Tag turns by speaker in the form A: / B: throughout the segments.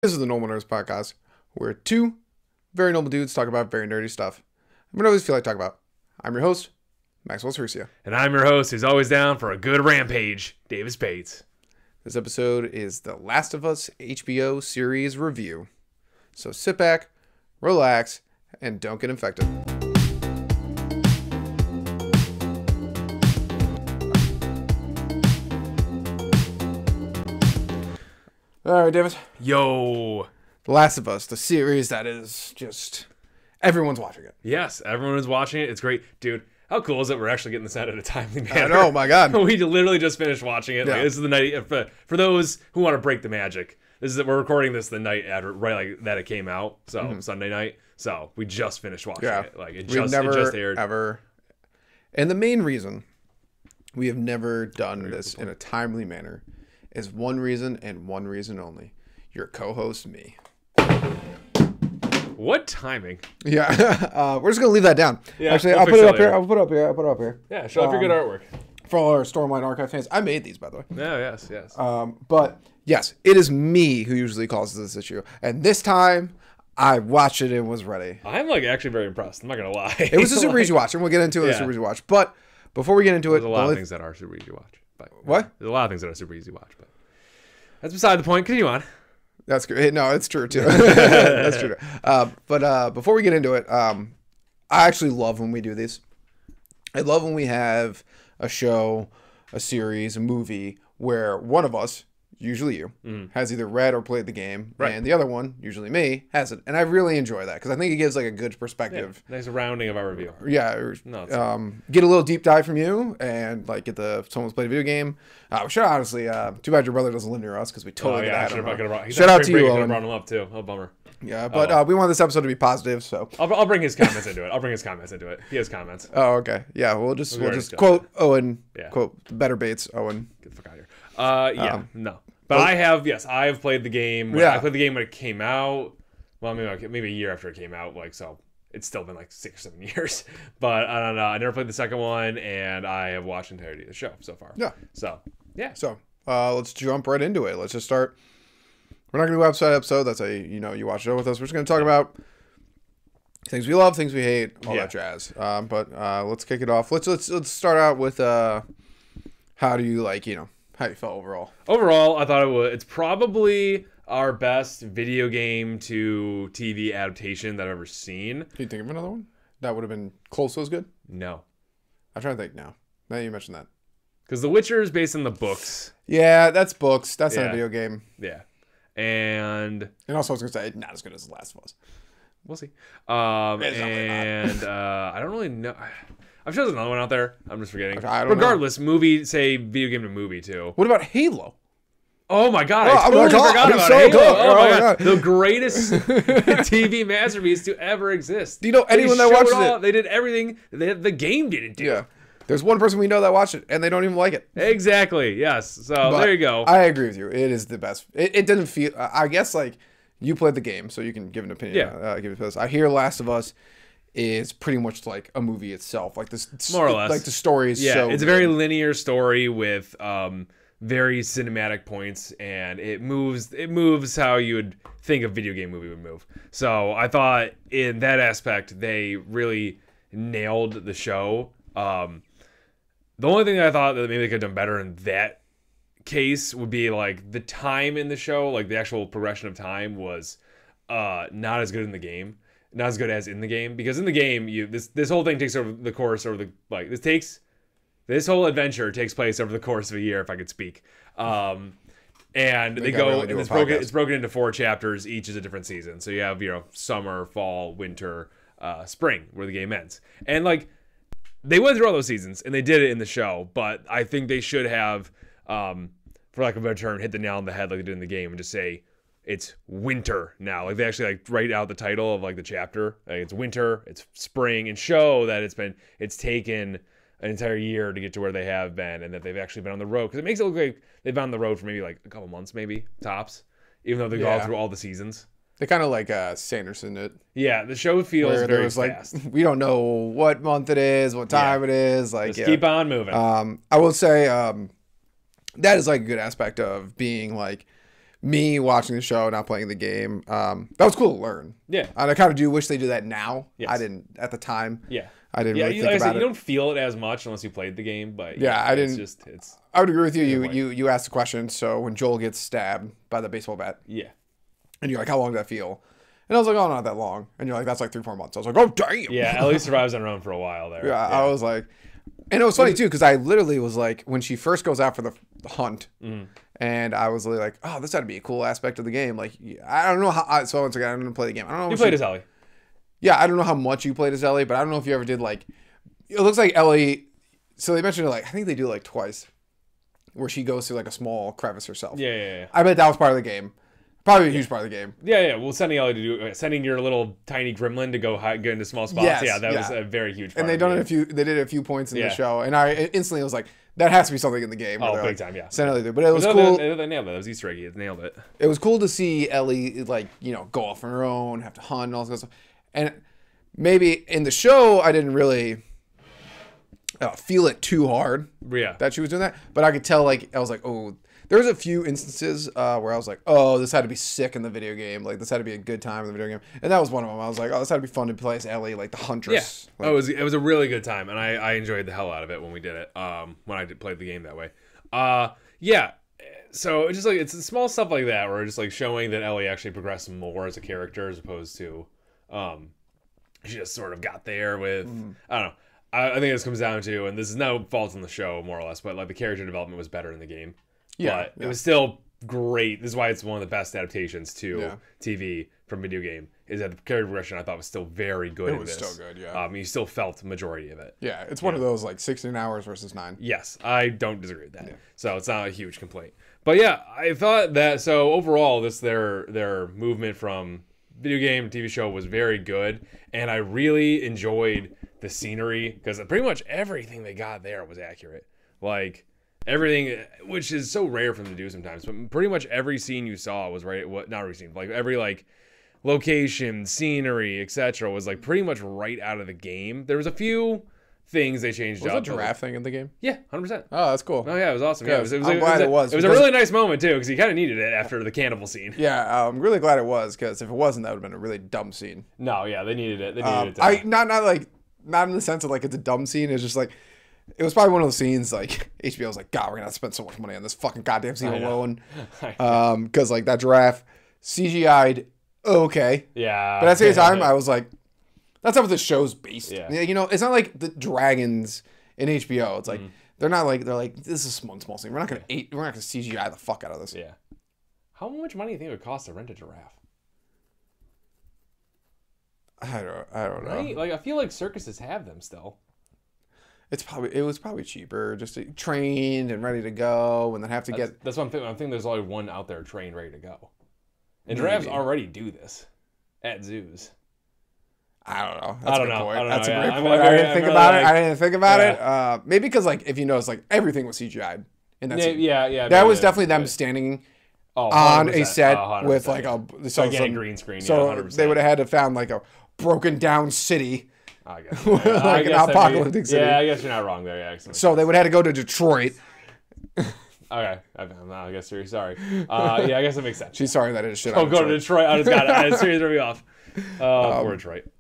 A: This is the Normal Nerds Podcast, where two very normal dudes talk about very nerdy stuff. I always feel like talking about. I'm your host, Maxwell Cercia.
B: And I'm your host, who's always down for a good rampage, Davis Bates.
A: This episode is the Last of Us HBO series review. So sit back, relax, and don't get infected. All right, David.
B: Yo.
A: The Last of Us, the series that is just... everyone's watching it.
B: Yes, everyone is watching it. It's great. Dude, how cool is it we're actually getting this out at a timely manner?
A: I know, my God.
B: We literally just finished watching it.
A: Yeah.
B: Like, this is the night, for those who want to break the magic, we're recording this the night after, right like that it came out, so Sunday night. So we just finished watching it. Like it just aired.
A: Ever. And the main reason we have never done this in a timely manner is one reason and one reason only. Your co-host, me.
B: What timing?
A: Yeah, we're just gonna leave that down.
B: Yeah,
A: actually,
B: we'll
A: I'll
B: fix
A: put it
B: it
A: up here.
B: later.
A: I'll put it up here. I'll put it up here.
B: Yeah, show off your good artwork.
A: For all our Stormlight Archive fans, I made these, by the way.
B: Yeah, yes.
A: But yes, it is me who usually causes this issue, and this time I watched it and was ready.
B: I'm like actually very impressed. I'm not gonna lie.
A: It was a super easy watch, and we'll get into it. A super easy watch, but before we get into it,
B: There's a lot of things that are super easy to watch. But
A: what?
B: There's a lot of things that are super easy to watch, but that's beside the point. Continue on.
A: That's good. No, it's true too. That's true. But before we get into it, I actually love when we do these. I love when we have a show, a series, a movie where one of us, usually you, has either read or played the game, and the other one, usually me, hasn't. And I really enjoy that because I think it gives like a good perspective.
B: Yeah, nice rounding of our review.
A: Yeah, get a little deep dive from you and like get someone's played a video game. Sure, honestly, too bad your brother doesn't live near us because we totally could have had him. Shout out to you, Owen.
B: Brought him up too. Oh, bummer.
A: Yeah, but we want this episode to be positive, so
B: I'll bring his comments into it. He has comments.
A: Oh, okay. Yeah, we'll just quote Owen.
B: Yeah.
A: Quote Better Bates, Owen.
B: Get the fuck out of here. No. But I have played the game. I played the game when it came out. Well, maybe a year after it came out. Like, so it's still been like 6 or 7 years. But I don't know. I never played the second one, and I have watched the entirety of the show so far.
A: Yeah.
B: So, yeah.
A: So, let's jump right into it. Let's just start. We're not going to do episode. That's how you watch it with us. We're just going to talk about things we love, things we hate, all that jazz. But let's kick it off. Let's start out with how do you how you felt overall?
B: Overall, I thought it's probably our best video game to TV adaptation that I've ever seen.
A: Can you think of another one that would have been close to as good?
B: No.
A: I'm trying to think now. Now you mentioned that.
B: Because The Witcher is based on the books.
A: Yeah, that's books. That's not a video game.
B: Yeah. And
A: also I was going to say, not as good as The Last of Us.
B: We'll see. I don't really know. I'm sure there's another one out there. I'm just forgetting. Regardless, movie, say video game to movie too.
A: What about Halo?
B: Oh my God! I totally forgot about Halo.
A: Good.
B: Oh my God! The greatest TV masterpiece to ever exist.
A: Do you know anyone that watches it?
B: They did everything the game didn't do.
A: Yeah. There's one person we know that watched it, and they don't even like it.
B: Exactly. Yes. So there you go.
A: I agree with you. It is the best. It doesn't feel. I guess like you played the game, so you can give an opinion.
B: Yeah.
A: Give it to us. I hear Last of Us is pretty much like a movie itself, like this,
B: more or less.
A: Like the story is so.
B: It's a very linear story with very cinematic points, and it moves how you would think a video game movie would move. So I thought in that aspect they really nailed the show. The only thing that I thought that maybe they could have done better in that case would be like the time in the show, like the actual progression of time was not as good in the game. Not as good as in the game, because in the game this whole thing takes over the course over the this whole adventure takes place over the course of a year, if I could speak. And they go and it's broken into 4 chapters. Each is a different season. So you have summer, fall, winter, spring, where the game ends. And like they went through all those seasons and they did it in the show, but I think they should have, for lack of a better term, hit the nail on the head like they did in the game and just say, it's winter now. Like they actually like write out the title of like the chapter. Like it's winter, it's spring, and show that it's taken an entire year to get to where they have been, and that they've actually been on the road. Because it makes it look like they've been on the road for maybe like a couple months, maybe tops, even though they've gone through all the seasons.
A: They kind of like Sanderson it.
B: Yeah, the show feels very fast.
A: Like, we don't know what month it is, what time it is. Like,
B: just keep on moving.
A: I will say that is like a good aspect of being like me watching the show, not playing the game, that was cool to learn.
B: Yeah.
A: And I kind of do wish they do that now.
B: Yes.
A: I didn't at the time.
B: Yeah.
A: I didn't really think
B: like I
A: about
B: said,
A: it.
B: you don't feel it as much unless you played the game, but
A: Yeah, I didn't.
B: It's
A: I would agree with you. You asked the question. So when Joel gets stabbed by the baseball bat,
B: yeah.
A: and you're like, how long did that feel? And I was like, oh, not that long. And you're like, that's like 3-4 months. I was like, oh, damn.
B: Yeah, Ellie survives on her own for a while there.
A: Yeah, I was like, and it was funny too because I literally was like, when she first goes out for the hunt, and I was really like, oh, this had to be a cool aspect of the game. Like, I don't know how. So once again, I didn't play the game. I don't know.
B: You played as Ellie.
A: Yeah, I don't know how much you played as Ellie, but I don't know if you ever did like. It looks like Ellie. So they mentioned it like I think they do like twice, where she goes through like a small crevice herself.
B: Yeah.
A: I bet that was part of the game. Probably a huge part of the game.
B: Yeah. Well, sending Ellie to do sending your little tiny gremlin to go get into small spots.
A: Yes,
B: yeah, that was a very huge part.
A: And they did it a few points in the show, and I instantly was like, that has to be something in the game.
B: Oh, big
A: like,
B: time, yeah.
A: Send Ellie there. But it was cool.
B: They nailed it. It was Easter eggy. It nailed it.
A: It was cool to see Ellie like go off on her own, have to hunt and all this stuff. And maybe in the show, I didn't really feel it too hard.
B: Yeah.
A: That she was doing that, but I could tell like I was like, oh, there was a few instances where I was like, oh, this had to be sick in the video game. Like this had to be a good time in the video game, and that was one of them. I was like, oh, this had to be fun to play as Ellie, like the huntress.
B: Yeah.
A: Like,
B: it was a really good time, and I enjoyed the hell out of it when we did it. When I played the game that way. Yeah. So it's just like it's small stuff like that where it's just like showing that Ellie actually progressed more as a character as opposed to, she just sort of got there with I don't know. I think this comes down to, and this is no fault in the show more or less, but like the character development was better in the game. But it was still great. This is why it's one of the best adaptations to TV from video game. Is that the character progression I thought was still very good. It was still good. Yeah. You still felt the majority of it.
A: Yeah, it's one of those like 16 hours versus 9.
B: Yes, I don't disagree with that. Yeah. So it's not a huge complaint. But yeah, I thought that so overall, their movement from video game to TV show was very good, and I really enjoyed the scenery because pretty much everything they got there was accurate. Like everything, which is so rare for them to do sometimes, but pretty much every scene you saw was not every scene, like every like location, scenery, etc. was like pretty much right out of the game. There was a few things they changed up.
A: Was the giraffe thing in the game?
B: Yeah, 100%.
A: Oh, that's cool.
B: Oh yeah, it was awesome. Yeah,
A: I'm glad it was.
B: It was a really nice moment too, because he kind of needed it after the cannibal scene.
A: Yeah, I'm really glad it was, because if it wasn't, that would have been a really dumb scene.
B: No, yeah, they needed it. They needed it.
A: Not in the sense of like it's a dumb scene. It's just like it was probably one of those scenes like HBO was like, God, we're gonna have to spend so much money on this fucking goddamn scene alone. Because like that giraffe CGI'd okay.
B: Yeah.
A: But at the same time, I was like, that's not what the show's based.
B: Yeah.
A: It's not like the dragons in HBO. It's like they're like this is one small scene. We're not gonna CGI the fuck out of this.
B: Yeah. How much money do you think it would cost to rent a giraffe?
A: I don't know.
B: Right? Like I feel like circuses have them still.
A: It was probably cheaper, just trained and ready to go, and then have to get.
B: That's what I'm thinking. I'm thinking there's only one out there trained, ready to go. And giraffes already do this at zoos.
A: I don't know.
B: That's a good point.
A: That's a great point. I didn't think about it. I didn't think about it. Maybe because like if you notice, like everything was CGI'd in that scene.
B: Yeah.
A: That was definitely them standing on a set with like a
B: green screen.
A: So they would have had to found like a broken down city.
B: I guess.
A: Like an apocalyptic city.
B: Yeah, I guess you're not wrong there. Yeah.
A: So they would have had to go to Detroit.
B: Okay, I guess you're sorry. Yeah, I guess that makes sense.
A: She's sorry that it is shit.
B: Oh, go to Detroit. I just got it. I seriously threw me off. Poor Detroit.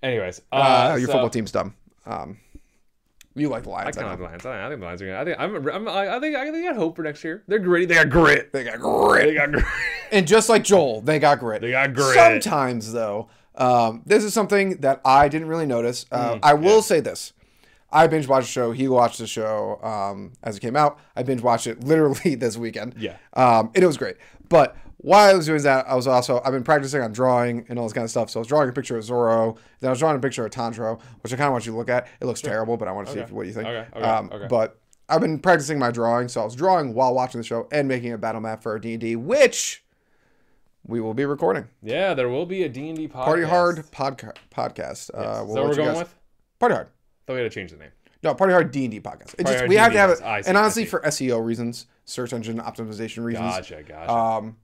B: Anyways,
A: your football team's dumb. You like the Lions.
B: I kind of like the Lions. I think the Lions are good. I think they got hope for next year. They're gritty. They got grit.
A: And just like Joel, they got grit. Sometimes though, this is something that I didn't really notice. I will say this. I binge watched the show. He watched the show as it came out. I binge watched it literally this weekend.
B: Yeah.
A: And it was great. But while I was doing that, I've been practicing on drawing and all this kind of stuff. So I was drawing a picture of Zorro. Then I was drawing a picture of Tanjiro, which I kind of want you to look at. It looks terrible, but I want to see what you think.
B: Okay.
A: But I've been practicing my drawing. So I was drawing while watching the show and making a battle map for our D&D, which we will be recording.
B: Yeah, there will be a D&D podcast.
A: Party Hard podcast.
B: Yes. So we're going with?
A: Party Hard.
B: Thought we had to change the name.
A: No, Party Hard D&D podcast. We have to have it, and honestly, for SEO reasons, search engine optimization reasons.
B: Gotcha.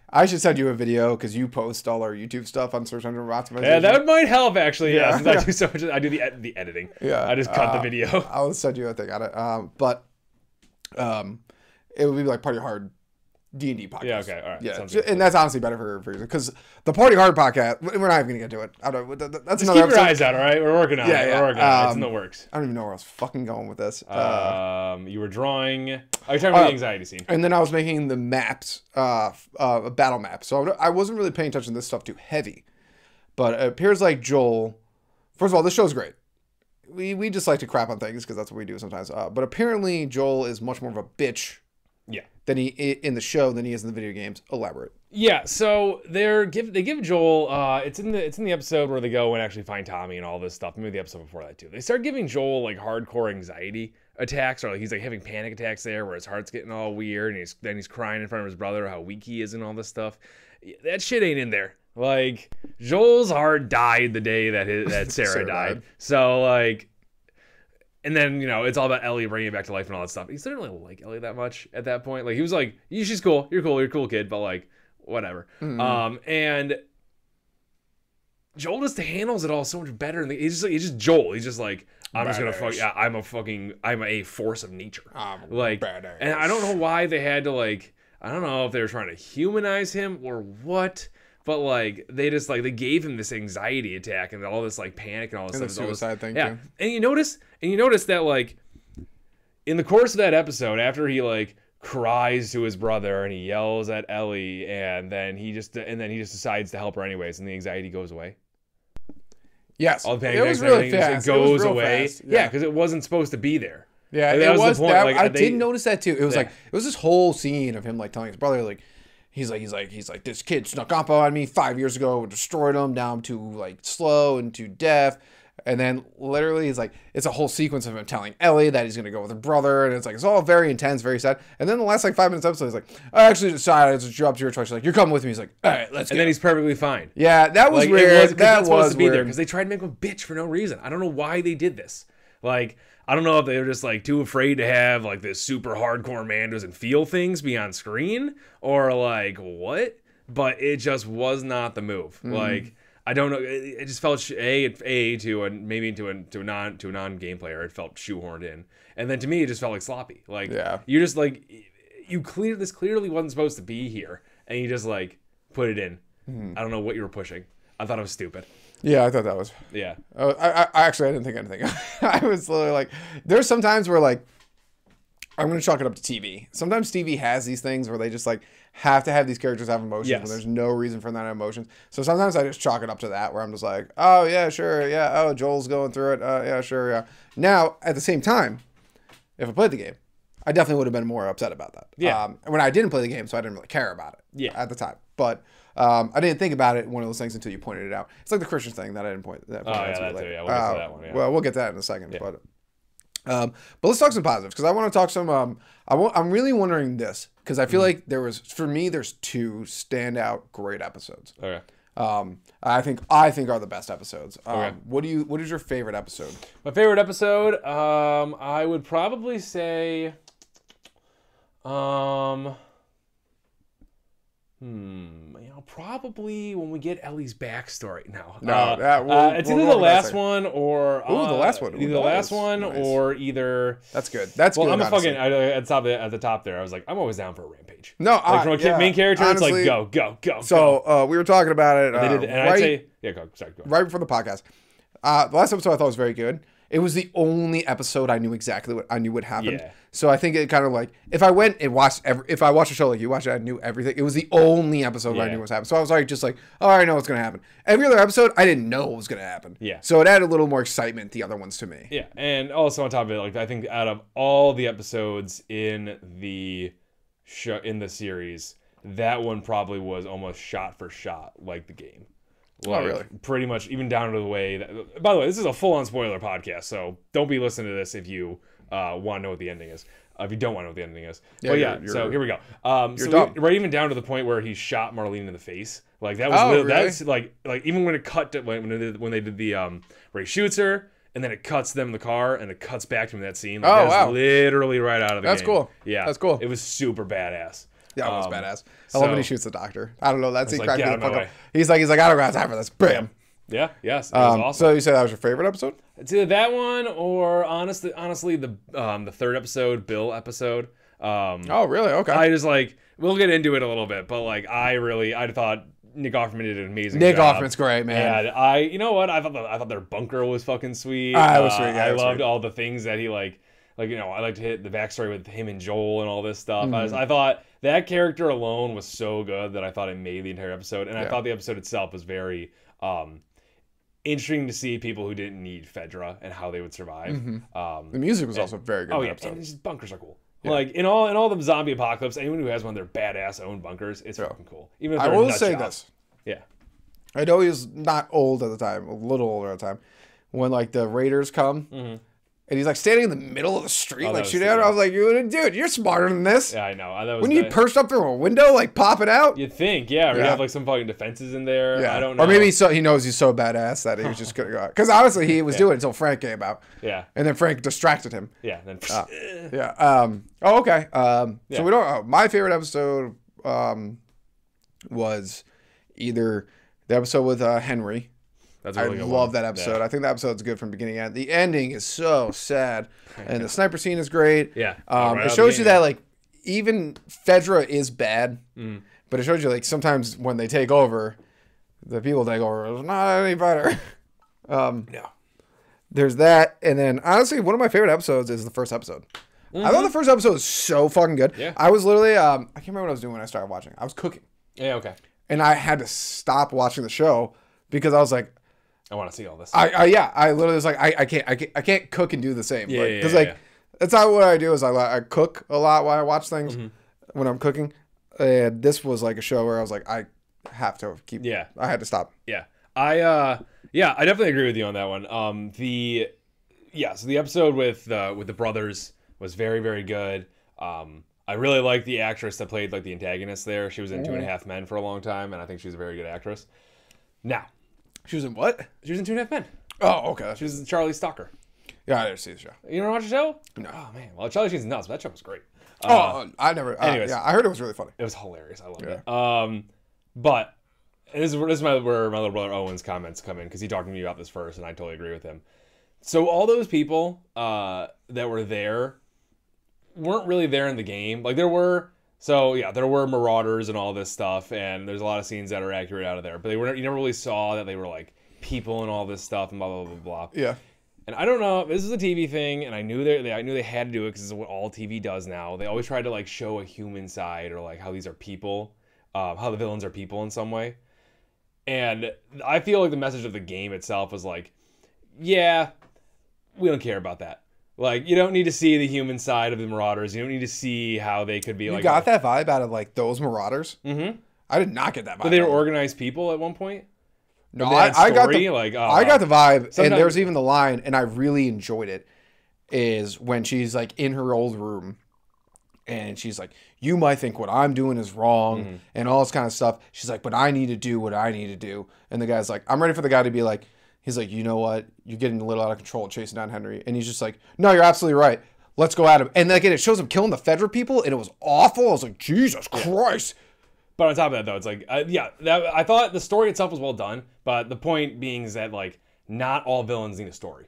A: I should send you a video because you post all our YouTube stuff on search engine optimization.
B: Yeah, that might help actually. Yeah, since I do so much. I do the editing.
A: Yeah,
B: I just cut the video.
A: I'll send you a thing on it. But it would be like Party Hard D&D podcast.
B: Yeah, okay, all right.
A: Yeah,
B: Sounds good.
A: and that's honestly better for you because the Party Hard podcast. We're not even gonna get to it. I don't. That's
B: Just
A: another
B: keep your
A: episode.
B: eyes out, all right? We're working on it.
A: Yeah.
B: We're working on it. It's in the works.
A: I don't even know where I was fucking going with this.
B: You were drawing. Are you talking about the anxiety scene?
A: And then I was making the maps, a battle map. So I wasn't really paying attention to this stuff too heavy. But it appears like Joel. First of all, this show's great. We just like to crap on things because that's what we do sometimes. But apparently Joel is much more of a bitch.
B: Yeah.
A: Than he in the show than he is in the video games. Elaborate.
B: Yeah, so they give Joel it's in the episode where they go and actually find Tommy and all this stuff. Maybe the episode before that too. They start giving Joel like hardcore anxiety attacks, or like he's like having panic attacks there where his heart's getting all weird and he's crying in front of his brother how weak he is and all this stuff. That shit ain't in there. Like Joel's heart died the day that Sarah died. So like, and then, you know, it's all about Ellie bringing it back to life and all that stuff. He didn't really like Ellie that much at that point. Like, he was like, she's cool. You're cool. You're a cool kid. But, like, whatever. Mm-hmm. And Joel just handles it all so much better. And he's just Joel. He's just like, I'm just going to fuck. Yeah, I'm a force of nature. Like, badass. And I don't know why they had to, like, I don't know if they were trying to humanize him or what. But like they gave him this anxiety attack and all this like panic and all this
A: and
B: stuff.
A: The suicide thing
B: yeah.
A: too.
B: And you notice that like in the course of that episode, after he like cries to his brother and he yells at Ellie and then he just decides to help her anyways and the anxiety goes away.
A: Yes.
B: All the panic
A: it was really fast.
B: It goes away.
A: Fast.
B: Yeah, because it wasn't supposed to be there.
A: Yeah,
B: like,
A: it was that. Like, I did notice that too. It was like it was this whole scene of him like telling his brother like. He's like, this kid snuck up on me 5 years ago, destroyed him, now I'm too like slow and too deaf. And then literally he's like, it's a whole sequence of him telling Ellie that he's gonna go with her brother, and it's like it's all very intense, very sad. And then the last like 5 minutes episode, he's like, I actually decided to drop to your choice. She's like, you're coming with me. He's like, all right, let's go.
B: And then he's perfectly fine.
A: Yeah, that was
B: like,
A: weird.
B: That was supposed to be there because they tried to make him a bitch for no reason. I don't know why they did this. Like, I don't know if they were just like too afraid to have like this super hardcore man who doesn't feel things be on screen or like what. But it just was not the move. Like I don't know. It just felt maybe to a non game player. It felt shoehorned in, and then to me it just felt like sloppy. Like you're just like this clearly wasn't supposed to be here, and you just like put it in. I don't know what you were pushing. I thought it was stupid.
A: Yeah, I thought that was.
B: Yeah.
A: I actually didn't think anything. I was literally like, there's some times where like I'm gonna chalk it up to TV. Sometimes TV has these things where they just like have to have these characters have emotions when there's no reason for them to have emotions. So sometimes I just chalk it up to that where I'm just like, oh yeah, sure, yeah, oh Joel's going through it, yeah, sure, yeah. Now at the same time, if I played the game, I definitely would have been more upset about that.
B: Yeah.
A: When I didn't play the game, so I didn't really care about it. At the time, but I didn't think about it one of those things until you pointed it out. It's like the Christian thing that I didn't point. That
B: that too. Yeah, we'll get to that one. Yeah.
A: Well, we'll get to that in a second, but let's talk some positives because I want to talk some. I'm really wondering this because I feel like there's two standout great episodes.
B: Okay.
A: I think are the best episodes. Okay. What is your favorite episode?
B: My favorite episode, I would probably say, probably when we get Ellie's backstory. It's either the last one or
A: the last one.
B: Either the last one or either.
A: That's good. That's good.
B: I'm a fucking at the top there. I was like, I'm always down for a rampage.
A: No,
B: like from a main character, honestly, it's like go.
A: So we were talking about it.
B: I'd say, go.
A: Right before the podcast. The last episode I thought was very good. It was the only episode I knew exactly what would happen. Yeah. So I think it kind of like if I went and watched if I watched a show like you watched it, I knew everything. It was the only episode where I knew what was happening. So I was like, just like, oh, I know what's gonna happen. Every other episode, I didn't know what was gonna happen.
B: Yeah.
A: So it added a little more excitement. The other ones to me.
B: Yeah, and also on top of it, like I think out of all the episodes in the show in the series, that one probably was almost shot for shot like the game. Like,
A: oh, really?
B: Pretty much, even down to the way that... By the way, this is a full-on spoiler podcast, so don't be listening to this if you want to know what the ending is. If you don't want to know what the ending is. Yeah, but yeah, so here we go. Right even down to the point where he shot Marlene in the face. Like, that was...
A: really?
B: That's, like even when it cut... when they did the... where he shoots her, and then it cuts them in the car, and it cuts back to him in that scene. Like, that was literally right out of the game.
A: That's cool.
B: Yeah.
A: That's cool.
B: It was super badass.
A: Yeah, it was badass. I love when he shoots the doctor. I don't know. That's he cracked
B: like,
A: me the fuck up. He's like, I don't got time for this. Bam.
B: Yeah. Yes. It was awesome.
A: So you said that was your favorite episode?
B: It's either that one or honestly the third episode, Bill episode.
A: Oh, really? Okay.
B: I just like we'll get into it a little bit, but like I thought Nick Offerman did an amazing
A: Nick
B: job.
A: Offerman's great, man.
B: And you know what? I thought their bunker was fucking sweet.
A: It was sweet. Yeah,
B: I
A: it was
B: loved
A: sweet.
B: all the things that he like you know I liked to hit the backstory with him and Joel and all this stuff.
A: Mm-hmm.
B: I thought that character alone was so good that I thought it made the entire episode, and I thought the episode itself was very interesting to see people who didn't need Fedra and how they would survive.
A: Mm-hmm. The music was also very good.
B: Oh
A: in
B: yeah,
A: that episode.
B: and just bunkers are cool. Yeah. Like in all the zombie apocalypse, anyone who has one of their badass own bunkers, it's fucking cool. Even if
A: I
B: they're
A: will
B: nut
A: say
B: job.
A: this.
B: Yeah.
A: I know he was not old at the time, a little older at the time. When like the raiders come, and he's like standing in the middle of the street, like shooting at. I was like, dude, you're smarter than this.
B: Yeah, I know. That was
A: when you perched up through a window, like popping out.
B: You'd think, yeah, we have like some fucking defenses in there.
A: Yeah.
B: I don't know.
A: Or maybe he knows he's so badass that he was just gonna go. Because honestly, he was doing it until Frank came out.
B: Yeah.
A: And then Frank distracted him.
B: Yeah. Then.
A: Yeah. Oh, okay. So we don't. My favorite episode was either the episode with Henry.
B: That's a really good
A: love
B: one.
A: that episode.
B: Yeah.
A: I think that episode's good from beginning to end. The ending is so sad, and the sniper scene is great.
B: Yeah.
A: It shows you that like even Fedra is bad, but it shows you like sometimes when they take over, the people take over is not any better.
B: Yeah.
A: There's that, and then honestly, one of my favorite episodes is the first episode. I thought the first episode was so fucking good.
B: Yeah.
A: I was literally I can't remember what I was doing when I started watching. I was cooking.
B: Yeah. Okay.
A: And I had to stop watching the show because I was like,
B: I want to see all this.
A: I literally was like, I can't cook and do the same.
B: Yeah,
A: Because that's not what I do. Is I cook a lot while I watch things when I'm cooking. And this was like a show where I was like, I have to keep.
B: Yeah.
A: I had to stop.
B: Yeah. I definitely agree with you on that one. So the episode with the brothers was very, very good. I really like the actress that played like the antagonist there. She was in 2.5 Men for a long time, and I think she's a very good actress. Now,
A: She was in what?
B: she was in 2.5 Men.
A: Oh, okay.
B: She was in Charlie Stalker.
A: Yeah, I didn't see the show.
B: You never watch the show?
A: No.
B: Oh man. Well, Charlie Sheen's nuts. But that show was great.
A: I never.
B: anyways.
A: Yeah, I heard it was really funny.
B: It was hilarious. I loved it. But and this is where my little brother Owen's comments come in because he talked to me about this first, and I totally agree with him. So all those people that were there weren't really there in the game. Like there were marauders and all this stuff, and there's a lot of scenes that are accurate out of there. But you never really saw that they were like people and all this stuff and blah blah blah blah.
A: Yeah.
B: And I don't know. This is a TV thing, and I knew they had to do it because this is what all TV does now. They always try to like show a human side or like how these are people, how the villains are people in some way. And I feel like the message of the game itself was like, yeah, we don't care about that. Like, you don't need to see the human side of the Marauders. You don't need to see how they could be
A: You
B: like.
A: got that vibe out of like those Marauders?
B: Mm-hmm.
A: I did not get that vibe.
B: But they were organized people at one point.
A: No,
B: They had
A: I got
B: story,
A: the
B: like,
A: I got the vibe, and
B: sometimes-
A: there's even the line, and I really enjoyed it. Is when she's like in her old room, and she's like, "You might think what I'm doing is wrong, and all this kind of stuff." She's like, "But I need to do what I need to do." And the guy's like, "I'm ready for the guy to be like." He's like, "You know what? You're getting a little out of control chasing down Henry." And he's just like, "No, you're absolutely right. Let's go at him." And again, it shows him killing the Fedra people, and it was awful. I was like, Jesus Christ.
B: But on top of that, though, it's like, I thought the story itself was well done. But the point being is that, like, not all villains need a story.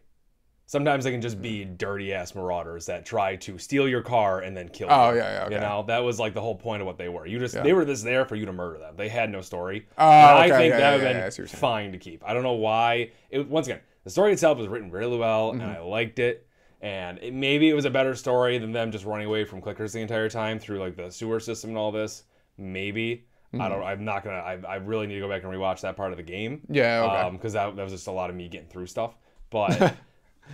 B: Sometimes they can just be dirty-ass marauders that try to steal your car and then kill you.
A: Oh, yeah, okay.
B: You know, that was, like, the whole point of what they were. They were just there for you to murder them. They had no story.
A: Oh,
B: and
A: okay,
B: I think
A: yeah,
B: that would
A: yeah,
B: have
A: yeah, I see
B: been
A: what you're saying.
B: fine to keep. I don't know why. Once again, the story itself was written really well,
A: Mm-hmm.
B: and I liked it. And maybe it was a better story than them just running away from clickers the entire time through, like, the sewer system and all this. Maybe. I really need to go back and rewatch that part of the game.
A: Yeah, okay.
B: Because that was just a lot of me getting through stuff. But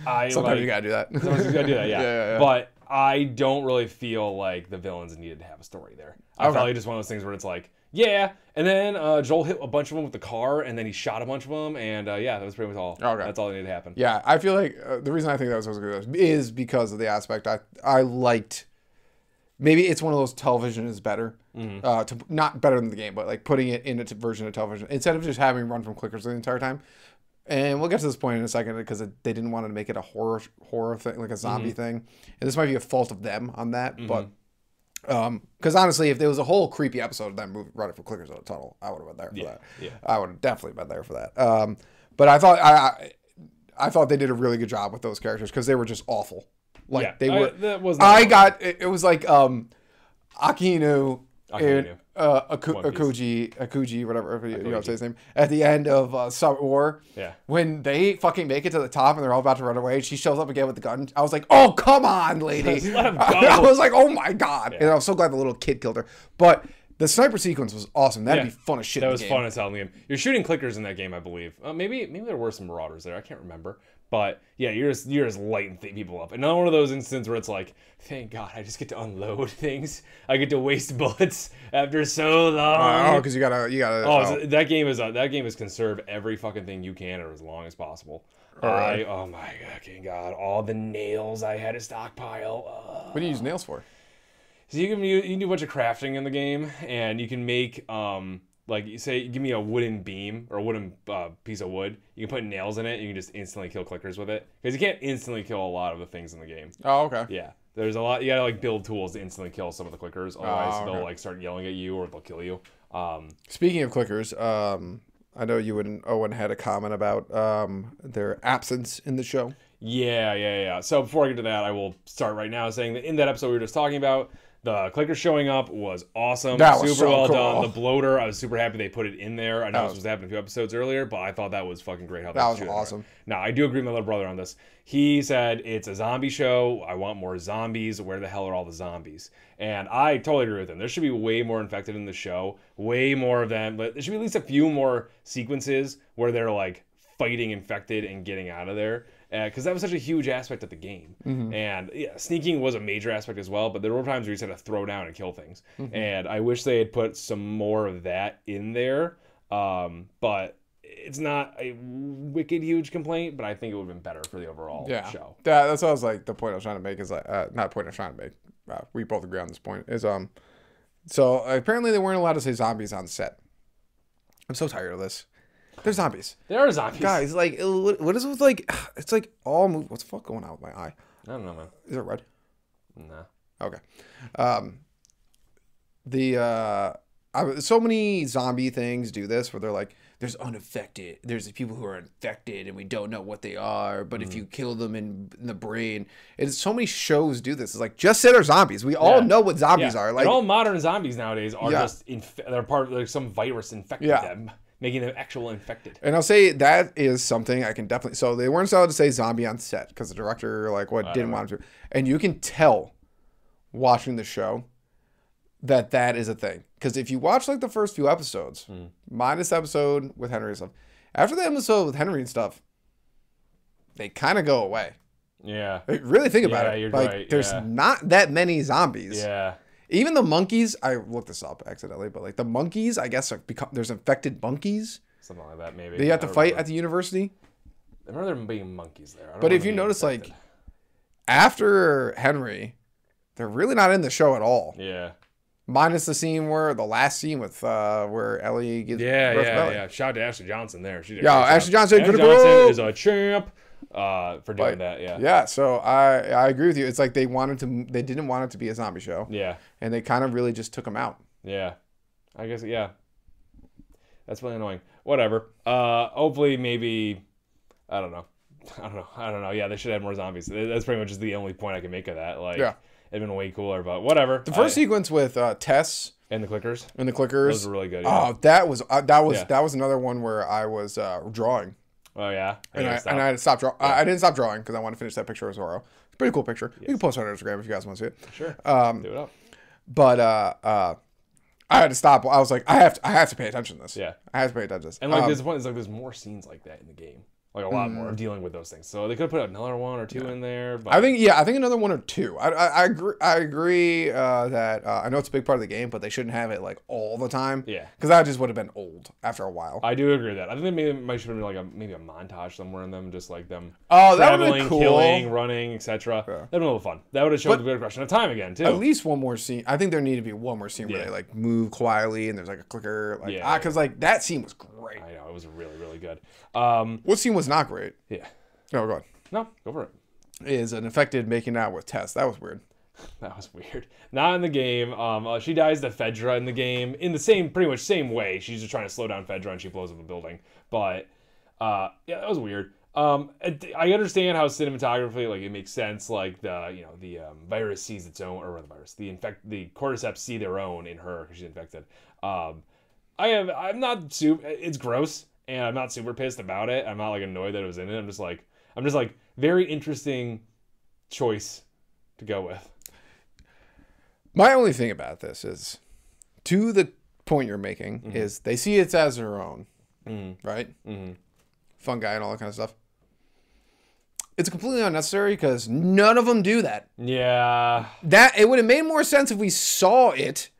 A: Sometimes you gotta do that.
B: Sometimes you gotta do that, yeah.
A: Yeah.
B: But I don't really feel like the villains needed to have a story there. I
A: Okay.
B: probably just one of those things where it's like, yeah, and then Joel hit a bunch of them with the car, and then he shot a bunch of them, and that was pretty much all.
A: Okay.
B: That's all that needed to happen.
A: Yeah, I feel like the reason I think that was so good is because of the aspect I liked. Maybe it's one of those television is better, not better than the game, but like putting it in a version of television instead of just having him run from clickers the entire time. And we'll get to this point in a second because they didn't want to make it a horror thing, like a zombie thing. And this might be a fault of them on that, but because honestly, if there was a whole creepy episode of them running from clickers in a tunnel, I would have been there for that.
B: Yeah.
A: I would have definitely been there for that. But I thought they did a really good job with those characters because they were just awful. Like
B: Yeah,
A: they were.
B: that wasn't.
A: I got it was like Akinu and
B: One Piece.
A: Akuji, whatever you know how to say his name, at the end of Summer War.
B: Yeah.
A: When they fucking make it to the top and they're all about to run away, she shows up again with the gun. I was like, oh, come on, lady.
B: Just let him go.
A: I was like, oh my God.
B: Yeah.
A: And I was so glad the little kid killed her. But the sniper sequence was awesome. That'd
B: Yeah.
A: be fun as shit.
B: That
A: in
B: was
A: the
B: fun
A: game.
B: as hell in the game. You're shooting clickers in that game, I believe. Maybe there were some marauders there. I can't remember. But yeah, you're just lighting people up. Another one of those instances where it's like, thank God, I just get to unload things. I get to waste bullets after so long.
A: Oh, because you gotta.
B: So that game is conserve every fucking thing you can or as long as possible.
A: Right.
B: Oh my fucking God, all the nails I had to stockpile.
A: What do you use nails for?
B: So you can do a bunch of crafting in the game, and you can make like you say, give me a wooden beam or a wooden piece of wood. You can put nails in it, and you can just instantly kill clickers with it because you can't instantly kill a lot of the things in the game.
A: Oh, okay.
B: Yeah, there's a lot. You gotta like build tools to instantly kill some of the clickers, otherwise
A: okay.
B: they'll like start yelling at you or they'll kill you.
A: Speaking of clickers, I know you and Owen had a comment about their absence in the show.
B: Yeah. So before I get to that, I will start right now saying that in that episode we were just talking about, the clicker showing up was awesome.
A: That was
B: super
A: so
B: well
A: cool.
B: done. The bloater, I was super happy they put it in there. I know it was supposed to happen a few episodes earlier, but I thought that was fucking great.
A: That was awesome.
B: Now, I do agree with my little brother on this. He said it's a zombie show. I want more zombies. Where the hell are all the zombies? And I totally agree with him. There should be way more infected in the show. Way more of them. But there should be at least a few more sequences where they're like fighting infected and getting out of there. Because that was such a huge aspect of the game. And yeah, sneaking was a major aspect as well, but there were times where you just had to throw down and kill things. And I wish they had put some more of that in there. But it's not a wicked huge complaint, but I think it would have been better for the overall show.
A: Yeah, that's what I was like. The point I was trying to make is like not the point I was trying to make. We both agree on this point. Is so apparently they weren't allowed to say zombies on set. I'm so tired of this. They're zombies.
B: There are zombies.
A: Guys, like, what is it with, like, it's like all move. What's the fuck going on with my eye?
B: I don't know, man.
A: Is it red?
B: No.
A: Okay. So many zombie things do this where they're like, there's unaffected. There's people who are infected and we don't know what they are. But if you kill them in the brain, it's so many shows do this. It's like, just say they're zombies. We all know what zombies are. Like,
B: and all modern zombies nowadays are just they're part of like some virus infected them, making them actual infected.
A: And I'll say that is something I can definitely. So they weren't allowed to say zombie on set because the director didn't want to. And you can tell watching the show that is a thing. Because if you watch like the first few episodes, minus the episode with Henry and stuff, after the episode with Henry and stuff, they kind of go away.
B: Yeah.
A: Like, really think about it.
B: You're
A: like,
B: right.
A: there's not that many zombies.
B: Yeah.
A: Even the monkeys, I looked this up accidentally, but like the monkeys, I guess there's infected monkeys.
B: Something like that, maybe.
A: They have to fight at the university.
B: I remember there being monkeys there.
A: But if you notice, like, after Henry, they're really not in the show at all.
B: Yeah.
A: Minus the scene the last scene with where Ellie gives
B: Yeah. Shout out to Ashley Johnson there. She did
A: Ashley Johnson
B: is a champ for doing that. Yeah.
A: Yeah. So I agree with you. It's like they didn't want it to be a zombie show.
B: Yeah.
A: And they kind of really just took them out.
B: Yeah. I guess that's really annoying. Whatever. Hopefully maybe I don't know. Yeah, they should have more zombies. That's pretty much just the only point I can make of that. Like, it'd been way cooler, but whatever.
A: The first sequence with Tess
B: and the clickers.
A: Those
B: were really good.
A: Yeah. Oh, that was another one where I was drawing.
B: Oh yeah.
A: And I had to stop drawing. I didn't stop drawing because I want to finish that picture of Zorro. It's a pretty cool picture. Yes. You can post it on Instagram if you guys want to see it.
B: Sure. Do it up.
A: But I had to stop. I was like, I have to pay attention to this.
B: Yeah.
A: I have to pay attention to this.
B: And like there's more scenes like that in the game. Like a lot more of dealing with those things. So they could have put another one or two in there. But
A: I think another one or two. I agree that I know it's a big part of the game, but they shouldn't have it like all the time.
B: Yeah.
A: Because that just would have been old after a while.
B: I do agree with that. I think they might should have been like maybe a montage somewhere in them, just like them
A: traveling,
B: cool. Killing, running, etc. That'd been a little fun. That would have showed the good question of time again too.
A: At least one more scene. I think there needed to be one more scene where they like move quietly and there's like a clicker. Like, because like that scene was great.
B: I know, it was really, really good.
A: What scene was not great?
B: Yeah.
A: No, go on.
B: No, go for it.
A: Is an infected making out with Tess. That was weird.
B: That was weird. Not in the game. She dies to Fedra in the game in the pretty much same way. She's just trying to slow down Fedra and she blows up a building. But yeah, that was weird. I understand how cinematography, like, it makes sense. Like the virus sees its own, or the virus, the cordyceps see their own in her because she's infected. I'm not super. It's gross, and I'm not super pissed about it. I'm not like annoyed that it was in it. I'm just like very interesting choice to go with.
A: My only thing about this is, to the point you're making, is they see it as their own, right? Fungi and all that kind of stuff. It's completely unnecessary because none of them do that.
B: Yeah.
A: It would have made more sense if we saw it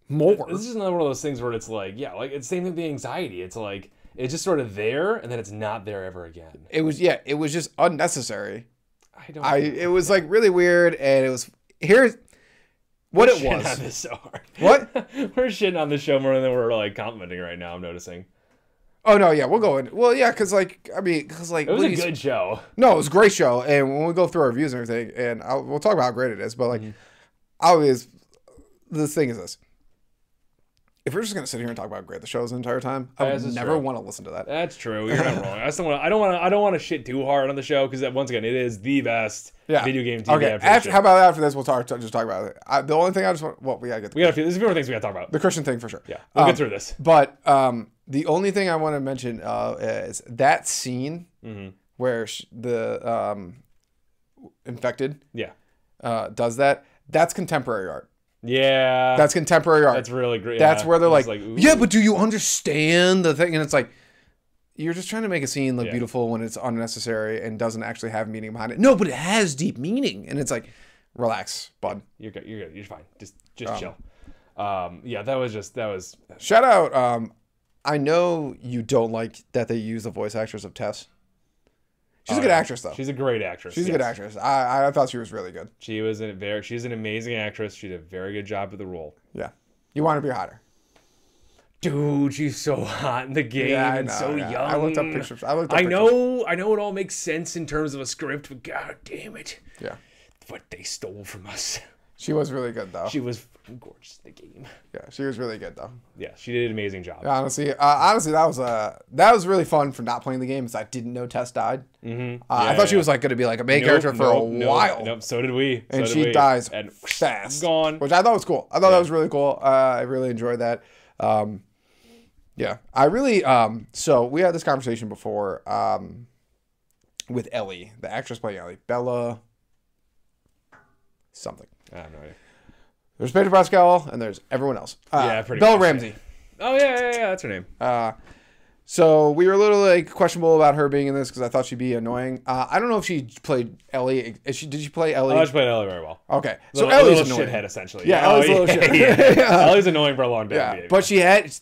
A: more.
B: This is another one of those things where it's like, yeah, like it's the same thing with the anxiety. It's like it's just sort of there, and then it's not there ever again.
A: It was just unnecessary. It was
B: Yeah.
A: like really weird, and it was here's what it was.
B: On this so hard.
A: What?
B: We're shitting on the show more than we're like complimenting right now. I'm noticing.
A: Oh no, yeah, we'll go in. Well, yeah, because it was
B: a good show.
A: No, it was a great show, and when we go through our reviews and everything, and we'll talk about how great it is. But like, this thing is this: if we're just gonna sit here and talk about how great the show is the entire time, I would never want to listen to that.
B: That's true. You're not wrong. I don't want to shit too hard on the show because once again, it is the best video game TV adaptation.
A: How about after this? We'll just talk about it. The only thing I just want, we gotta get.
B: There's a few more things we gotta talk about.
A: The Christian thing for sure.
B: Yeah, we'll get through this.
A: But the only thing I want to mention is that scene where the infected does that. That's contemporary art.
B: Yeah,
A: that's contemporary art.
B: That's really great.
A: That's where they're like, yeah, but do you understand the thing? And it's like, you're just trying to make a scene look beautiful when it's unnecessary and doesn't actually have meaning behind it. No, but it has deep meaning, and it's like, relax, bud.
B: You're good. You're fine. Just chill. That was.
A: Shout out. I know you don't like that they use the voice actress of Tess. She's a good actress, though.
B: She's a great actress.
A: She's a good actress. I thought she was really good.
B: She's an amazing actress. She did a very good job with the role.
A: Yeah. You want to be hotter.
B: Dude, she's so hot in the game and so young.
A: I looked up pictures.
B: I know it all makes sense in terms of a script, but god damn it.
A: Yeah.
B: What they stole from us.
A: She was really good, though.
B: She was gorgeous in the game.
A: Yeah, she was really good, though.
B: Yeah, she did an amazing job.
A: Yeah, honestly, that was really fun for not playing the game, because I didn't know Tess died. I thought she was like going to be like a main character for a while.
B: Nope, so did we.
A: And she dies fast.
B: Gone.
A: Which I thought was cool. I thought that was really cool. I really enjoyed that. Yeah, I really. So we had this conversation before with Ellie, the actress playing Ellie, Bella something.
B: I have no idea.
A: There's Pedro Pascal and there's everyone else.
B: Pretty
A: Bella
B: much.
A: Ramsey.
B: Oh yeah, that's her name.
A: So we were a little like questionable about her being in this because I thought she'd be annoying. I don't know if she played Ellie. Did she play Ellie?
B: Oh, she played Ellie very well.
A: Okay, so Ellie's
B: a
A: annoying.
B: Shithead essentially.
A: Yeah, Ellie's a little shithead.
B: Ellie's annoying for a long time.
A: Yeah, but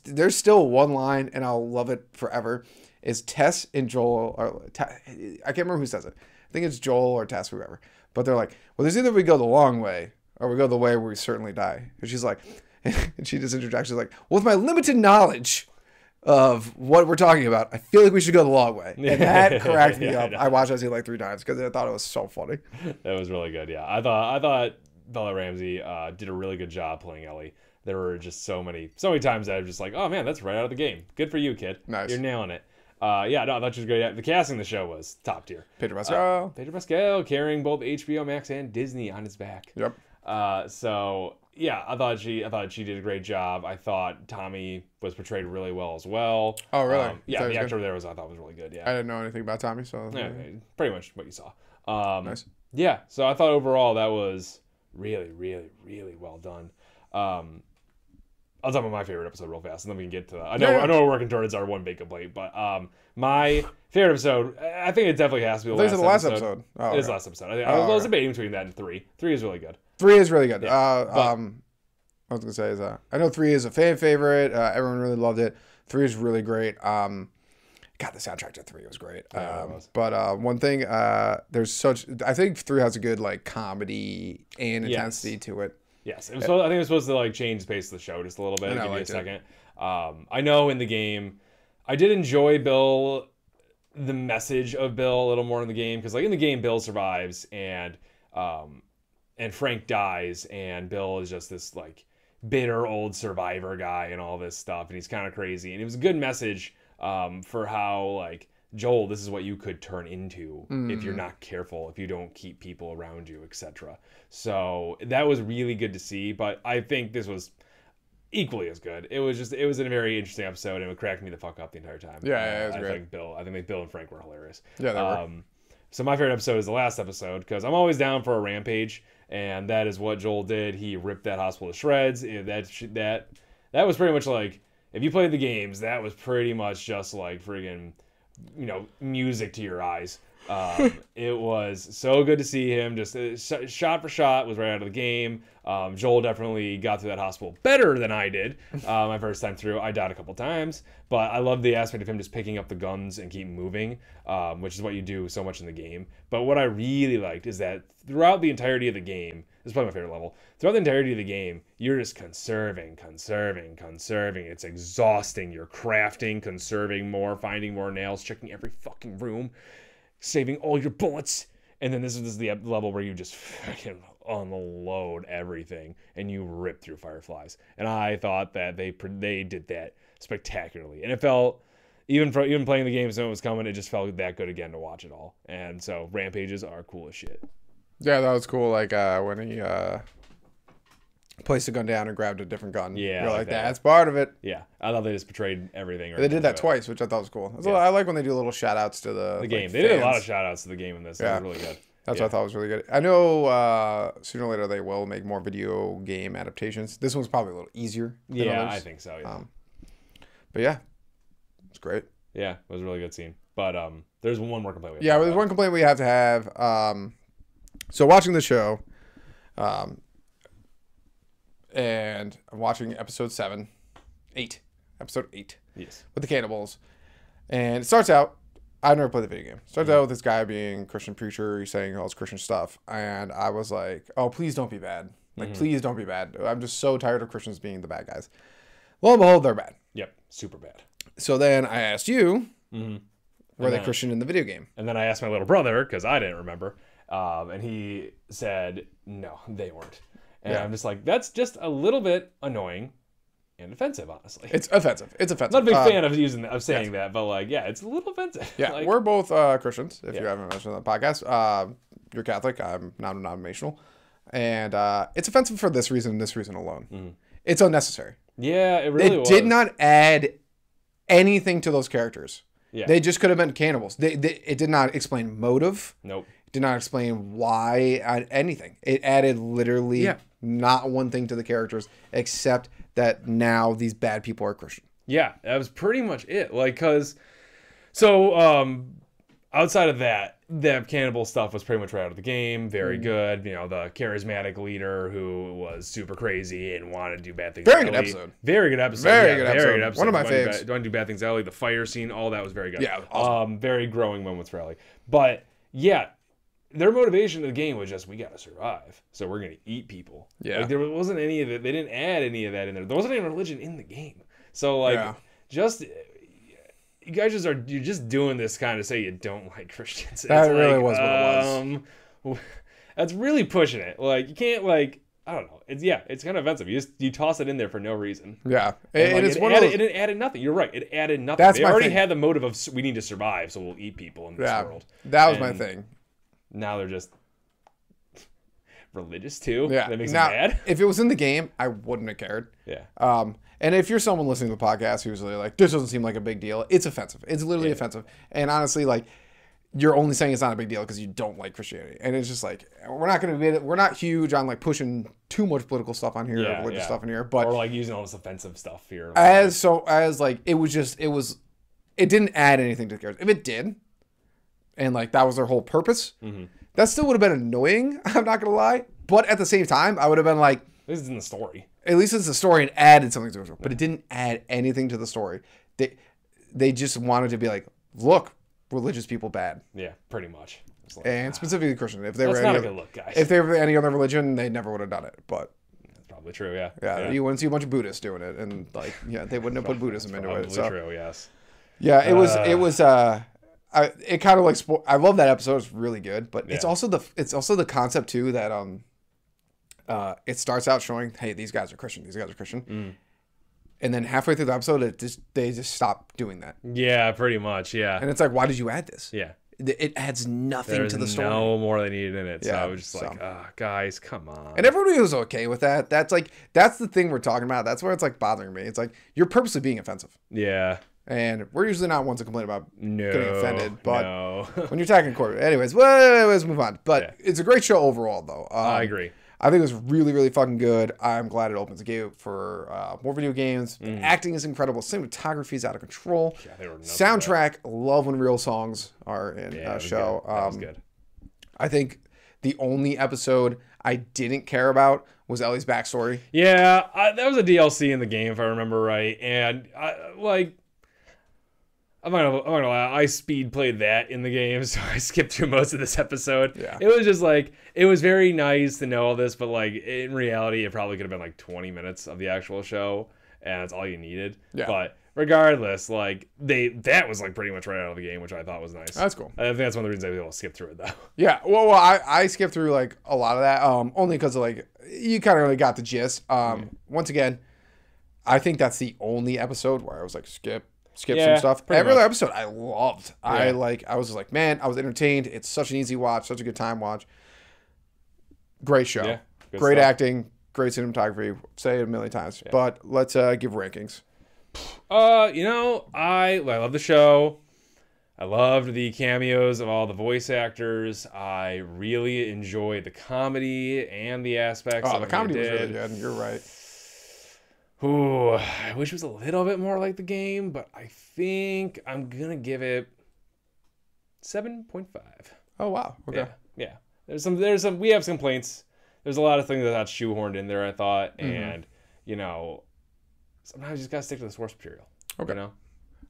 A: there's still one line, and I'll love it forever. Is Tess and Joel? I can't remember who says it. I think it's Joel or Tess, whoever. But they're like, well, there's either we go the long way or we go the way where we certainly die. And she's like, and she just interjects, she's like, well, with my limited knowledge of what we're talking about, I feel like we should go the long way. And that cracked me up. I watched that scene like 3 times because I thought it was so funny.
B: That was really good. Yeah, I thought Bella Ramsey did a really good job playing Ellie. There were just so many times that I was just like, oh man, that's right out of the game. Good for you, kid.
A: Nice.
B: You're nailing it. I thought she was great. The casting of the show was top tier.
A: Pedro Pascal.
B: Pedro Pascal carrying both HBOMAX and Disney on his back.
A: Yep.
B: So yeah, I thought she did a great job. I thought Tommy was portrayed really well as well.
A: Oh really?
B: Yeah, the actor there I thought was really good. Yeah.
A: I didn't know anything about Tommy, so
B: yeah, pretty much what you saw.
A: Nice.
B: Yeah, so I thought overall that was really, really, really well done. I'll talk about my favorite episode real fast, and then we can get to that. I know we're working towards our one big complaint, but my favorite episode, I think it definitely has to be the last episode.
A: Oh,
B: it is the last episode. I was debating between that and 3. 3 is really good.
A: 3 is really good.
B: Yeah,
A: I was gonna say is I know 3 is a fan favorite. Everyone really loved it. 3 is really great. God, the soundtrack to 3 was great.
B: Yeah, it was.
A: But one thing, I think 3 has a good like comedy and intensity to it.
B: Yes, I think it was supposed to like change the pace of the show just a little bit. Give me a second. I know in the game, I did enjoy the message of Bill a little more in the game because like in the game, Bill survives and Frank dies and Bill is just this like bitter old survivor guy and all this stuff and he's kind of crazy and it was a good message for how like Joel, this is what you could turn into if you're not careful, if you don't keep people around you, etc. So that was really good to see, but I think this was equally as good. It was a very interesting episode, and it cracked me the fuck up the entire time.
A: Yeah, it was great.
B: I think Bill and Frank were hilarious.
A: Yeah, they were.
B: So my favorite episode is the last episode, because I'm always down for a rampage, and that is what Joel did. He ripped that hospital to shreds. That was pretty much like, if you played the games, that was pretty much just like friggin', music to your eyes. It was so good to see him. Just shot for shot was right out of the game. Joel definitely got through that hospital better than I did my first time through. I died a couple times, but I love the aspect of him just picking up the guns and keep moving, which is what you do so much in the game. But what I really liked is that throughout the entirety of the game, this is probably my favorite level, throughout the entirety of the game, you're just conserving. It's exhausting. You're crafting, conserving more, finding more nails, checking every fucking room, saving all your bullets. And then this is the level where you just fucking unload everything and you rip through fireflies. And I thought that they did that spectacularly. And it felt, even playing the game as it was coming, it just felt that good again to watch it all. And so rampages are cool as shit.
A: Yeah, that was cool. Like when he placed a gun down and grabbed a different gun.
B: Yeah,
A: you're like, that's part of it.
B: Yeah, I thought they just portrayed everything.
A: They did that twice, which I thought was cool. I like when they do little shout outs to the
B: game.
A: Like,
B: they did a lot of shout outs to the game in this. Yeah. It was really good.
A: That's what I thought was really good. I know sooner or later they will make more video game adaptations. This one's probably a little easier than others.
B: I think so, yeah.
A: But yeah, it's great.
B: Yeah, it was a really good scene. But there's one more complaint we
A: have. Yeah, there's one complaint we have to have. So watching the show, and I'm watching episode 8. Yes. With the cannibals. And it starts out, I've never played the video game. It starts out with this guy being a Christian preacher, he's saying all this Christian stuff. And I was like, oh, please don't be bad. Please don't be bad. I'm just so tired of Christians being the bad guys. Lo and behold, they're bad.
B: Yep, super bad.
A: So then I asked you, were they Christian in the video game?
B: And then I asked my little brother, because I didn't remember. And he said, no, they weren't. And I'm just like, that's just a little bit annoying and offensive, honestly.
A: It's offensive.
B: Not a big fan of saying that, but like, yeah, it's a little offensive.
A: Yeah,
B: like,
A: we're both Christians, if you haven't mentioned on the podcast. You're Catholic. I'm non-denominational. And it's offensive for this reason and this reason alone. It's unnecessary.
B: Yeah, it really was.
A: It did not add anything to those characters.
B: Yeah.
A: They just could have been cannibals. It did not explain motive.
B: Nope.
A: Did not explain why, anything. It added literally not one thing to the characters except that now these bad people are Christian.
B: Yeah, that was pretty much it. Like, outside of that, the cannibal stuff was pretty much right out of the game. Very good. The charismatic leader who was super crazy and wanted to do bad things.
A: Very good episode.
B: Very good episode.
A: Very good episode. One of my faves.
B: Don't do bad things, Ellie. The fire scene, all that was very good.
A: Yeah, awesome.
B: Very growing moments for Ellie. But yeah, their motivation in the game was just, we gotta survive, so we're gonna eat people.
A: Yeah.
B: Like, there wasn't any of it. They didn't add any of that in there. There wasn't any religion in the game. So like, just you guys you're just doing this kind of say you don't like Christians.
A: That really was what it
B: was. That's really pushing it. Like, you can't, like, I don't know. It's kind of offensive. You toss it in there for no reason.
A: Yeah,
B: it added nothing. You're right. It added nothing. They already had the motive of, we need to survive, so we'll eat people in this world.
A: That was my thing.
B: Now they're just religious too.
A: Yeah,
B: that makes it bad.
A: If it was in the game, I wouldn't have cared.
B: Yeah.
A: And if you're someone listening to the podcast who's really like, this doesn't seem like a big deal, it's offensive. It's literally offensive. And honestly, like, you're only saying it's not a big deal because you don't like Christianity. And it's just like, we're not huge on like pushing too much political stuff on here, or religious stuff in here, but
B: or like using all this offensive stuff here.
A: It didn't add anything to the characters. If it did, and like that was their whole purpose, that still would have been annoying. I'm not gonna lie, but at the same time, I would have been like,
B: this is in the story.
A: At least it's the story and added something to it, but it didn't add anything to the story. They just wanted to be like, look, religious people bad.
B: Yeah, pretty much.
A: Like, and specifically Christian. If they
B: that's
A: were
B: not a good look, guys.
A: If they were any other religion, they never would have done it. But
B: that's probably true. Yeah.
A: Yeah. You wouldn't see a bunch of Buddhists doing it, and like, they wouldn't have put Buddhism into it. So
B: true. Yes.
A: Yeah, it was. It kind of like I love that episode. It's really good, but it's also the concept too that it starts out showing, hey, these guys are Christian. These guys are Christian. and then halfway through the episode, they just stop doing that.
B: Yeah, pretty much. Yeah.
A: And it's like, why did you add this?
B: Yeah.
A: It adds nothing to the story.
B: No more they needed in it. So
A: Yeah,
B: I was just like, guys, come on.
A: And everybody was okay with that. That's the thing we're talking about. That's where it's like bothering me. It's like you're purposely being offensive.
B: Yeah.
A: And we're usually not ones to complain about getting offended. But when you're attacking corporate. Anyways, let's move on. But it's a great show overall, though.
B: I agree.
A: I think it was really, really fucking good. I'm glad it opens the gate for more video games. Acting is incredible. Cinematography is out of control.
B: Yeah, they were nuts.
A: Soundtrack, love when real songs are in a show.
B: That was good.
A: I think the only episode I didn't care about was Ellie's backstory.
B: Yeah, that was a DLC in the game, if I remember right. And I'm not gonna lie, I speed played that in the game, so I skipped through most of this episode.
A: Yeah.
B: It was just like, it was very nice to know all this, but like in reality, it probably could have been like 20 minutes of the actual show, and that's all you needed.
A: Yeah.
B: But regardless, like that was like pretty much right out of the game, which I thought was nice.
A: That's cool.
B: I think that's one of the reasons I was able to skip through it though.
A: Yeah, well, I skipped through like a lot of that, only because like you kind of really got the gist. Once again, I think that's the only episode where I was like skip some stuff. Every other episode I loved. Yeah. I was just like, man, I was entertained. It's such an easy watch, such a good time watch. Great show. Yeah, great stuff. Acting, great cinematography. Say it a million times. Yeah. But let's give rankings.
B: I love the show. I loved the cameos of all the voice actors. I really enjoyed the comedy and the aspects of
A: the comedy was really good. You're right.
B: Ooh, I wish it was a little bit more like the game, but I think I'm gonna give it 7.5.
A: Oh wow. Okay.
B: Yeah. There's some we have some complaints. There's a lot of things that got shoehorned in there, I thought, and sometimes you just gotta stick to the source material.
A: Okay.
B: You know?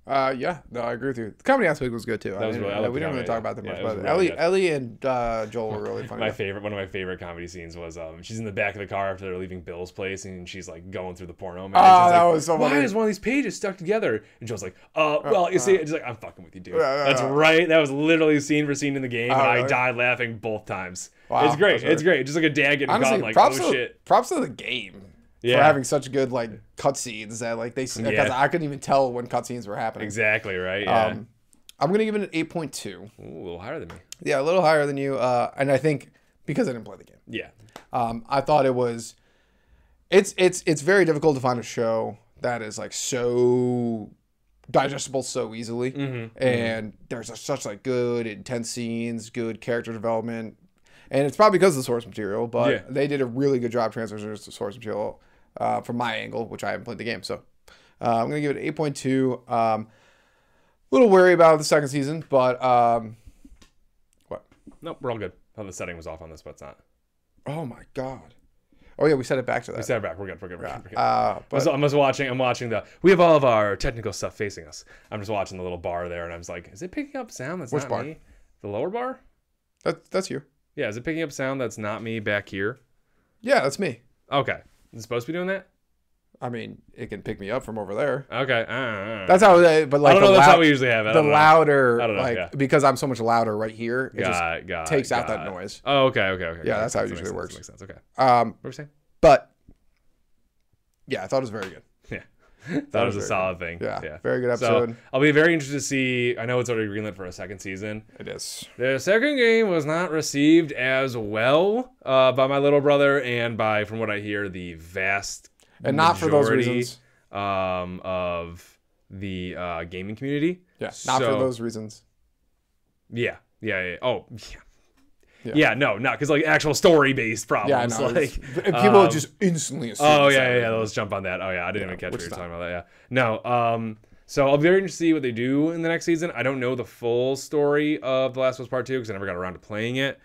A: Yeah, no, I agree with you. The comedy aspect was good too. We didn't really talk about that much, but Ellie and Joel were really funny.
B: One of my favorite comedy scenes was she's in the back of the car after they're leaving Bill's place, and she's like going through the porno magazine.
A: That was so funny.
B: Why is one of these pages stuck together? And Joel's like, you see, it's like, I'm fucking with you, dude. That's right. That was literally scene for scene in the game, and I died laughing both times. Wow, it's great. It's great. Just like a dad getting caught, like, oh shit.
A: Props to the game. For having such good like cutscenes that like because I couldn't even tell when cutscenes were happening.
B: Exactly right. Yeah.
A: I'm gonna give it an 8.2.
B: Ooh, a little higher than me.
A: Yeah, a little higher than you. And I think because I didn't play the game.
B: Yeah.
A: I thought it was. It's very difficult to find a show that is like so digestible so easily, and there's such like good intense scenes, good character development, and it's probably because of the source material. But they did a really good job transitioning to source material. From my angle, which I haven't played the game. So I'm going to give it 8.2. A little worried about the second season, but what?
B: Nope, we're all good. Oh, the setting was off on this, but it's not.
A: Oh, my God. Oh, yeah, we set it back to that.
B: We set it back. We're good. I'm just watching we have all of our technical stuff facing us. I'm just watching the little bar there, and I was like, is it picking up sound that's not me? The lower bar?
A: That's you.
B: Yeah, is it picking up sound that's not me back here?
A: Yeah, that's me.
B: Okay. Is it supposed to be doing that?
A: I mean, it can pick me up from over there.
B: Okay.
A: That's how but like
B: I don't know, that's how we usually have it.
A: The louder, I don't know, because I'm so much louder right here, it just takes out that noise.
B: Oh, okay.
A: Yeah, that's how it usually works.
B: Makes sense. Okay.
A: What
B: were you saying?
A: But yeah, I thought it was very good.
B: Yeah. That was a solid thing.
A: Yeah. Very good episode.
B: So, I'll be very interested to see. I know it's already greenlit for a second season.
A: It is.
B: The second game was not received as well by my little brother and by, from what I hear, the vast
A: and not for those reasons
B: of the gaming community.
A: Yeah, not for those reasons.
B: Yeah. Oh, yeah. Yeah, no, not because like actual story-based problems.
A: Yeah, no,
B: like
A: people just instantly assume.
B: Oh yeah. Let's jump on that. Oh yeah, I didn't even catch what you're talking about. That. Yeah, no. So I'll be very interested to see what they do in the next season. I don't know the full story of The Last of Us Part 2 because I never got around to playing it.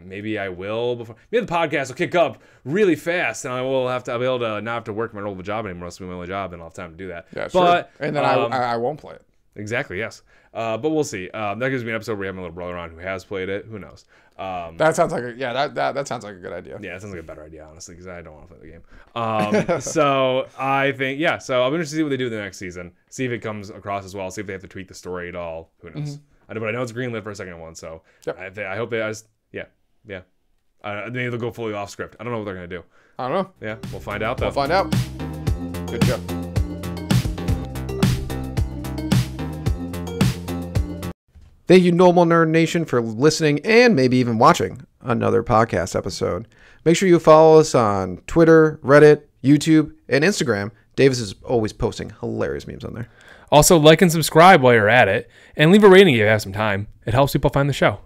B: Maybe I will before. Maybe the podcast will kick up really fast, and I'll be able to not have to work my normal job anymore. It's my only job, and I'll have time to do that.
A: Yeah, but sure. And then I won't play it.
B: Exactly. Yes. But we'll see. That gives me an episode where we have my little brother on who has played it. Who knows?
A: That sounds like that sounds like a good idea.
B: Yeah, it sounds like a better idea, honestly, because I don't want to play the game. So I think So I'll be interested to see what they do in the next season. See if it comes across as well. See if they have to tweak the story at all. Who knows? But I know it's greenlit for a second one. So I hope they. Maybe they'll go fully off script. I don't know what they're gonna do.
A: I don't know.
B: Yeah, we'll find out though.
A: We'll find out. Good job. Thank you, Normal Nerd Nation, for listening and maybe even watching another podcast episode. Make sure you follow us on Twitter, Reddit, YouTube, and Instagram. Davis is always posting hilarious memes on there.
C: Also, like and subscribe while you're at it, and leave a rating if you have some time. It helps people find the show.